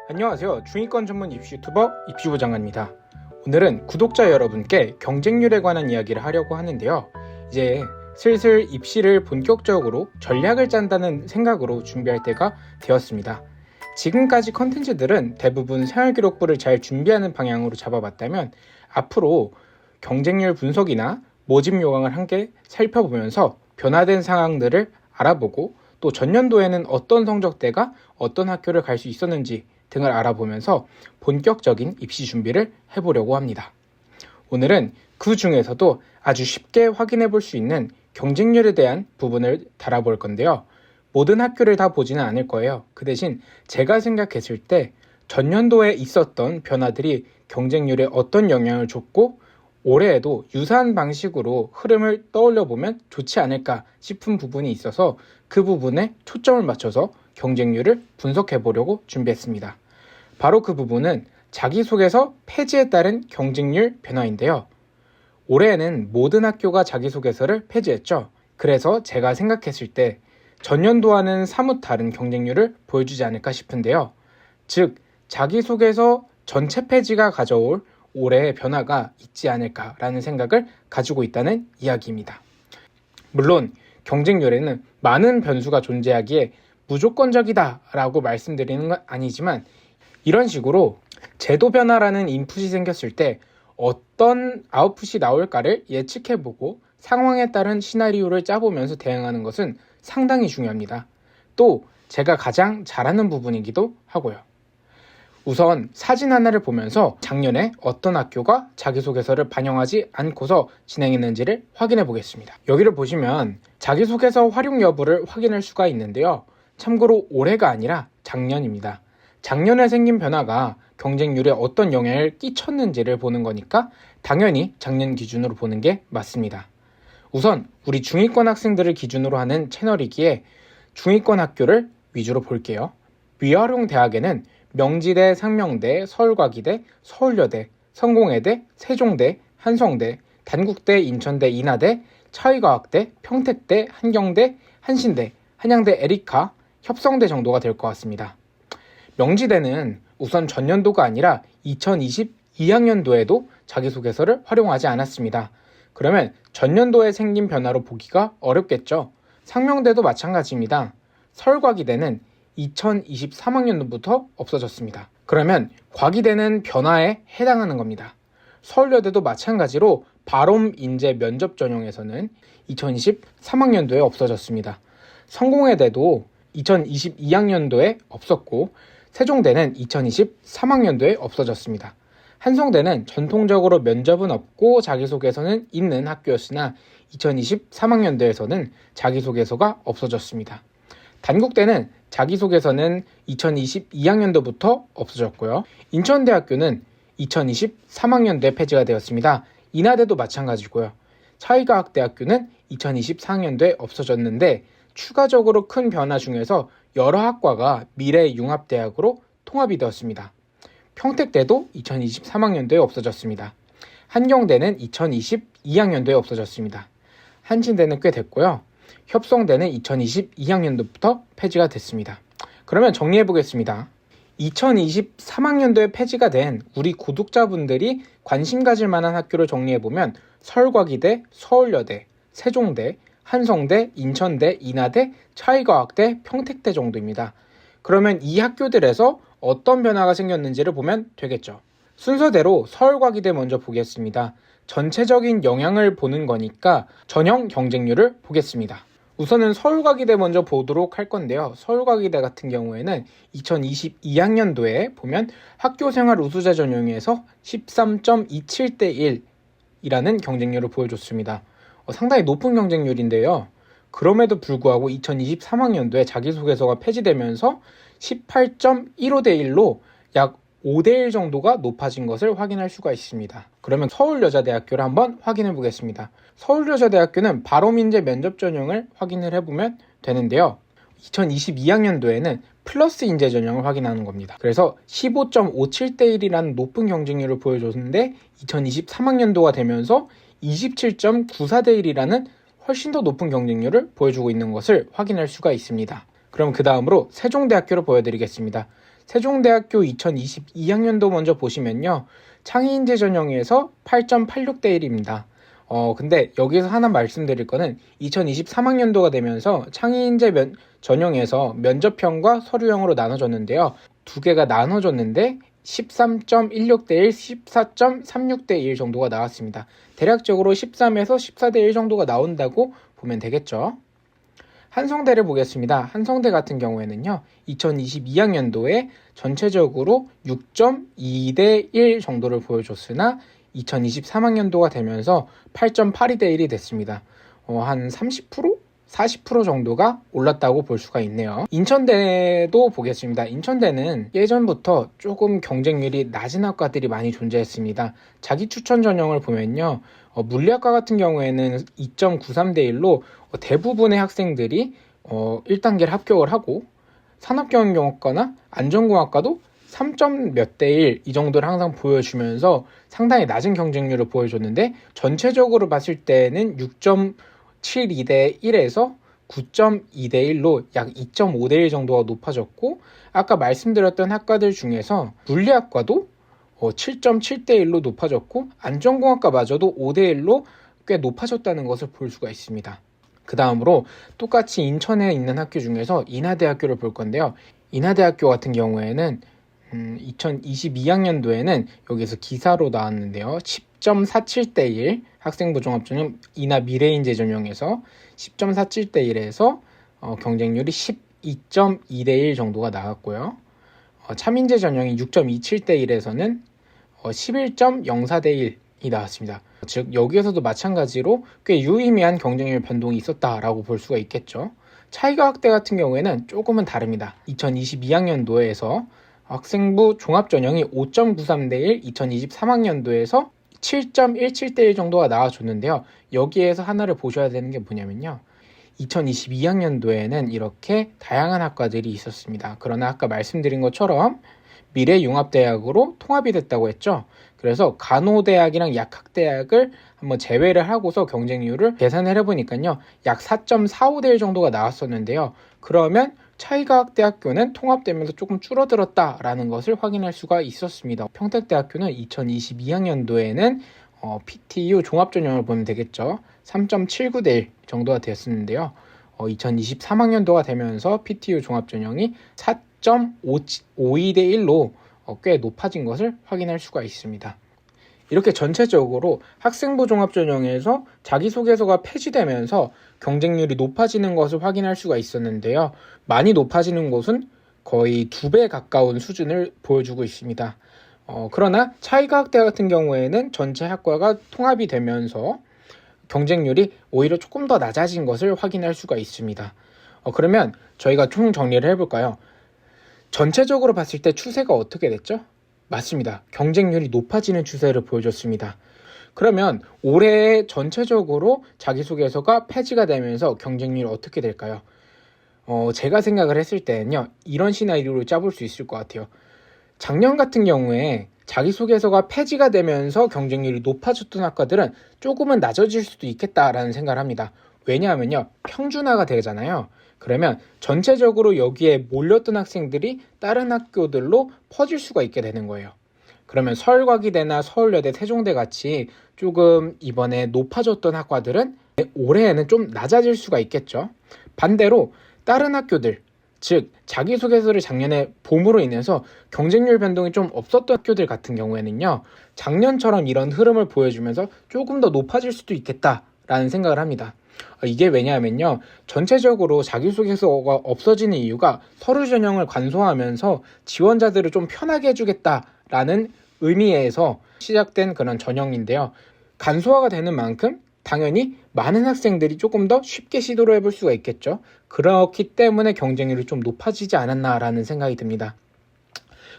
안녕하세요. 중위권 전문 입시 유튜버 입시부 장관입니다. 오늘은 구독자 여러분께 경쟁률에 관한 이야기를 하려고 하는데요. 이제 슬슬 입시를 본격적으로 전략을 짠다는 생각으로 준비할 때가 되었습니다. 지금까지 컨텐츠들은 대부분 생활기록부를 잘 준비하는 방향으로 잡아봤다면 앞으로 경쟁률 분석이나 모집 요강을 함께 살펴보면서 변화된 상황들을 알아보고 또 전년도에는 어떤 성적대가 어떤 학교를 갈 수 있었는지 등을 알아보면서 본격적인 입시 준비를 해보려고 합니다. 오늘은 그 중에서도 아주 쉽게 확인해 볼 수 있는 경쟁률에 대한 부분을 다뤄볼 건데요. 모든 학교를 다 보지는 않을 거예요. 그 대신 제가 생각했을 때 전년도에 있었던 변화들이 경쟁률에 어떤 영향을 줬고 올해에도 유사한 방식으로 흐름을 떠올려 보면 좋지 않을까 싶은 부분이 있어서 그 부분에 초점을 맞춰서 경쟁률을 분석해 보려고 준비했습니다. 바로 그 부분은 자기소개서 폐지에 따른 경쟁률 변화인데요. 올해에는 모든 학교가 자기소개서를 폐지했죠. 그래서 제가 생각했을 때 전년도와는 사뭇 다른 경쟁률을 보여주지 않을까 싶은데요. 즉, 자기소개서 전체 폐지가 가져올 올해의 변화가 있지 않을까라는 생각을 가지고 있다는 이야기입니다. 물론 경쟁률에는 많은 변수가 존재하기에 무조건적이다라고 말씀드리는 건 아니지만 이런 식으로 제도 변화라는 인풋이 생겼을 때 어떤 아웃풋이 나올까를 예측해보고 상황에 따른 시나리오를 짜보면서 대응하는 것은 상당히 중요합니다. 또 제가 가장 잘하는 부분이기도 하고요. 우선 사진 하나를 보면서 작년에 어떤 학교가 자기소개서를 반영하지 않고서 진행했는지를 확인해 보겠습니다. 여기를 보시면 자기소개서 활용 여부를 확인할 수가 있는데요. 참고로 올해가 아니라 작년입니다. 작년에 생긴 변화가 경쟁률에 어떤 영향을 끼쳤는지를 보는 거니까 당연히 작년 기준으로 보는 게 맞습니다. 우선 우리 중위권 학생들을 기준으로 하는 채널이기에 중위권 학교를 위주로 볼게요. 위활용 대학에는 명지대, 상명대, 서울과기대, 서울여대, 성공회대, 세종대, 한성대, 단국대, 인천대, 인하대, 차의과학대, 평택대, 한경대, 한신대, 한양대 에리카, 협성대 정도가 될 것 같습니다. 명지대는 우선 전년도가 아니라 2022학년도에도 자기소개서를 활용하지 않았습니다. 그러면 전년도에 생긴 변화로 보기가 어렵겠죠. 상명대도 마찬가지입니다. 서울과기대는 2023학년도부터 없어졌습니다. 그러면 과기대는 변화에 해당하는 겁니다. 서울여대도 마찬가지로 발옴 인재 면접 전형에서는 2023학년도에 없어졌습니다. 성공회대도 2022학년도에 없었고 세종대는 2023학년도에 없어졌습니다. 한성대는 전통적으로 면접은 없고 자기소개서는 있는 학교였으나 2023학년도에서는 자기소개서가 없어졌습니다. 단국대는 자기소개서는 2022학년도부터 없어졌고요. 인천대학교는 2023학년도에 폐지가 되었습니다. 인하대도 마찬가지고요. 차의과학대학교는 2024학년도에 없어졌는데 추가적으로 큰 변화 중에서 여러 학과가 미래융합대학으로 통합이 되었습니다. 평택대도 2023학년도에 없어졌습니다. 한경대는 2022학년도에 없어졌습니다. 한신대는 꽤 됐고요. 협성대는 2022학년도부터 폐지가 됐습니다. 그러면 정리해 보겠습니다. 2023학년도에 폐지가 된 우리 구독자분들이 관심 가질 만한 학교를 정리해 보면 서울과기대, 서울여대, 세종대, 한성대, 인천대, 인하대, 차의과학대, 평택대 정도입니다. 그러면 이 학교들에서 어떤 변화가 생겼는지를 보면 되겠죠. 순서대로 서울과기대 먼저 보겠습니다. 전체적인 영향을 보는 거니까 전형 경쟁률을 보겠습니다. 우선은 서울과기대 먼저 보도록 할 건데요. 서울과기대 같은 경우에는 2022학년도에 보면 학교생활 우수자 전형에서 13.27대 1이라는 경쟁률을 보여줬습니다. 상당히 높은 경쟁률인데요. 그럼에도 불구하고 2023학년도에 자기소개서가 폐지되면서 18.15대 1로 약 5대1 정도가 높아진 것을 확인할 수가 있습니다. 그러면 서울여자대학교를 한번 확인해 보겠습니다. 서울여자대학교는 발옴인재 면접 전형을 확인을 해보면 되는데요. 2022학년도에는 플러스 인재 전형을 확인하는 겁니다. 그래서 15.57대 1이라는 높은 경쟁률을 보여줬는데 2023학년도가 되면서 27.94대 1이라는 훨씬 더 높은 경쟁률을 보여주고 있는 것을 확인할 수가 있습니다. 그럼 그 다음으로 세종대학교를 보여드리겠습니다. 세종대학교 2022학년도 먼저 보시면요. 창의인재 전형에서 8.86대 1입니다. 근데 여기서 하나 말씀드릴 거는 2023학년도가 되면서 창의인재 전형에서 면접형과 서류형으로 나눠졌는데요. 두 개가 나눠졌는데 13.16대 1, 14.36대 1 정도가 나왔습니다. 대략적으로 13에서 14대 1 정도가 나온다고 보면 되겠죠. 한성대를 보겠습니다. 한성대 같은 경우에는요. 2022학년도에 전체적으로 6.2대 1 정도를 보여줬으나 2023학년도가 되면서 8.82대 1이 됐습니다. 한 30%? 40% 정도가 올랐다고 볼 수가 있네요. 인천대도 보겠습니다. 인천대는 예전부터 조금 경쟁률이 낮은 학과들이 많이 존재했습니다. 자기 추천 전형을 보면요. 물리학과 같은 경우에는 2.93대 1로 대부분의 학생들이 1단계를 합격을 하고 산업경영학과나 안전공학과도 3점 몇 대 1 이 정도를 항상 보여주면서 상당히 낮은 경쟁률을 보여줬는데 전체적으로 봤을 때는 6.72대 1에서 9.2대 1로 약 2.5대 1 정도가 높아졌고 아까 말씀드렸던 학과들 중에서 물리학과도 7.7대 1로 높아졌고 안전공학과마저도 5대 1로 꽤 높아졌다는 것을 볼 수가 있습니다. 그 다음으로 똑같이 인천에 있는 학교 중에서 인하대학교를 볼 건데요. 인하대학교 같은 경우에는 2022학년도에는 여기서 기사로 나왔는데요. 10.47대 1 학생부 종합전형 인하 미래인재 전형에서 10.47대 1에서 경쟁률이 12.2대 1 정도가 나왔고요. 참인재 전형이 6.27대 1에서는 11.04대 1이 나왔습니다. 즉 여기에서도 마찬가지로 꽤 유의미한 경쟁률 변동이 있었다라고 볼 수가 있겠죠. 차이과학대 같은 경우에는 조금은 다릅니다. 2022학년도에서 학생부 종합전형이 5.93대 1, 2023학년도에서 7.17대 1 정도가 나와줬는데요. 여기에서 하나를 보셔야 되는 게 뭐냐면요. 2022학년도에는 이렇게 다양한 학과들이 있었습니다. 그러나 아까 말씀드린 것처럼 미래융합대학으로 통합이 됐다고 했죠. 그래서 간호대학이랑 약학대학을 한번 제외를 하고서 경쟁률을 계산을 해보니까요. 약 4.45대 1 정도가 나왔었는데요. 그러면 차이과학대학교는 통합되면서 조금 줄어들었다라는 것을 확인할 수가 있었습니다. 평택대학교는 2022학년도에는 PTU 종합전형을 보면 되겠죠. 3.79대 1 정도가 되었었는데요. 2023학년도가 되면서 PTU 종합전형이 4.52대 1로 꽤 높아진 것을 확인할 수가 있습니다. 이렇게 전체적으로 학생부 종합전형에서 자기소개서가 폐지되면서 경쟁률이 높아지는 것을 확인할 수가 있었는데요. 많이 높아지는 곳은 거의 2배 가까운 수준을 보여주고 있습니다. 그러나 차이과학대 같은 경우에는 전체 학과가 통합이 되면서 경쟁률이 오히려 조금 더 낮아진 것을 확인할 수가 있습니다. 그러면 저희가 총 정리를 해볼까요? 전체적으로 봤을 때 추세가 어떻게 됐죠? 맞습니다. 경쟁률이 높아지는 추세를 보여줬습니다. 그러면 올해 전체적으로 자기소개서가 폐지가 되면서 경쟁률이 어떻게 될까요? 제가 생각을 했을 때는요. 이런 시나리오를 짜볼 수 있을 것 같아요. 작년 같은 경우에 자기소개서가 폐지가 되면서 경쟁률이 높아졌던 학과들은 조금은 낮아질 수도 있겠다라는 생각을 합니다. 왜냐하면요. 평준화가 되잖아요. 그러면 전체적으로 여기에 몰렸던 학생들이 다른 학교들로 퍼질 수가 있게 되는 거예요. 그러면 서울과기대나 서울여대, 세종대 같이 조금 이번에 높아졌던 학과들은 올해에는 좀 낮아질 수가 있겠죠. 반대로 다른 학교들, 즉 자기소개서를 작년에 봄으로 인해서 경쟁률 변동이 좀 없었던 학교들 같은 경우에는요. 작년처럼 이런 흐름을 보여주면서 조금 더 높아질 수도 있겠다라는 생각을 합니다. 이게 왜냐하면요. 전체적으로 자기소개서가 없어지는 이유가 서류 전형을 간소화하면서 지원자들을 좀 편하게 해주겠다라는 의미에서 시작된 그런 전형인데요. 간소화가 되는 만큼 당연히 많은 학생들이 조금 더 쉽게 시도를 해볼 수가 있겠죠. 그렇기 때문에 경쟁률이 좀 높아지지 않았나라는 생각이 듭니다.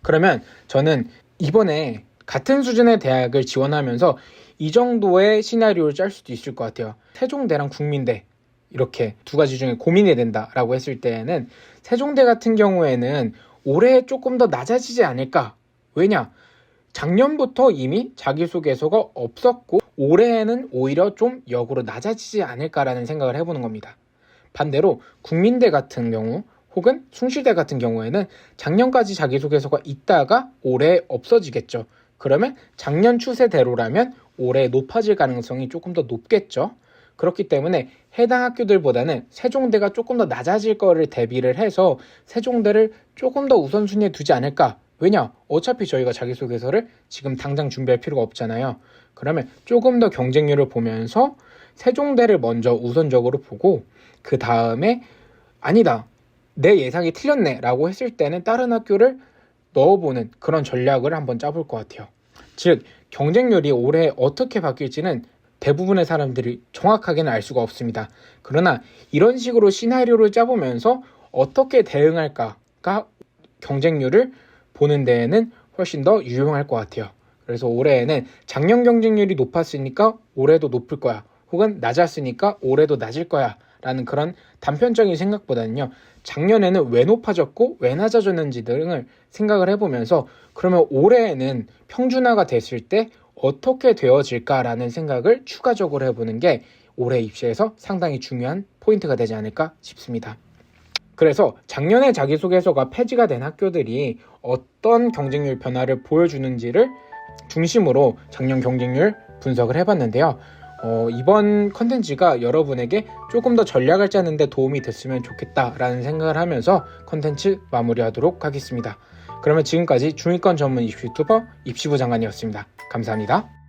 그러면 저는 이번에 같은 수준의 대학을 지원하면서 이 정도의 시나리오를 짤 수도 있을 것 같아요. 세종대랑 국민대 이렇게 두 가지 중에 고민이 된다라고 했을 때에는 세종대 같은 경우에는 올해 조금 더 낮아지지 않을까? 왜냐? 작년부터 이미 자기소개서가 없었고 올해에는 오히려 좀 역으로 낮아지지 않을까라는 생각을 해보는 겁니다. 반대로 국민대 같은 경우 혹은 숭실대 같은 경우에는 작년까지 자기소개서가 있다가 올해 없어지겠죠. 그러면 작년 추세대로라면 올해 높아질 가능성이 조금 더 높겠죠. 그렇기 때문에 해당 학교들보다는 세종대가 조금 더 낮아질 거를 대비를 해서 세종대를 조금 더 우선순위에 두지 않을까. 왜냐? 어차피 저희가 자기소개서를 지금 당장 준비할 필요가 없잖아요. 그러면 조금 더 경쟁률을 보면서 세종대를 먼저 우선적으로 보고 그 다음에 아니다. 내 예상이 틀렸네 라고 했을 때는 다른 학교를 넣어보는 그런 전략을 한번 짜볼 것 같아요. 즉 경쟁률이 올해 어떻게 바뀔지는 대부분의 사람들이 정확하게는 알 수가 없습니다. 그러나 이런 식으로 시나리오를 짜보면서 어떻게 대응할까가 경쟁률을 보는 데에는 훨씬 더 유용할 것 같아요. 그래서 올해에는 작년 경쟁률이 높았으니까 올해도 높을 거야. 혹은 낮았으니까 올해도 낮을 거야. 라는 그런 단편적인 생각보다는요. 작년에는 왜 높아졌고 왜 낮아졌는지 등을 생각을 해보면서 그러면 올해에는 평준화가 됐을 때 어떻게 되어질까라는 생각을 추가적으로 해보는 게 올해 입시에서 상당히 중요한 포인트가 되지 않을까 싶습니다. 그래서 작년에 자기소개서가 폐지가 된 학교들이 어떤 경쟁률 변화를 보여주는지를 중심으로 작년 경쟁률 분석을 해봤는데요. 이번 컨텐츠가 여러분에게 조금 더 전략을 짜는 데 도움이 됐으면 좋겠다라는 생각을 하면서 컨텐츠 마무리하도록 하겠습니다. 그러면 지금까지 중위권 전문 입시 유튜버 입시부 장관이었습니다. 감사합니다.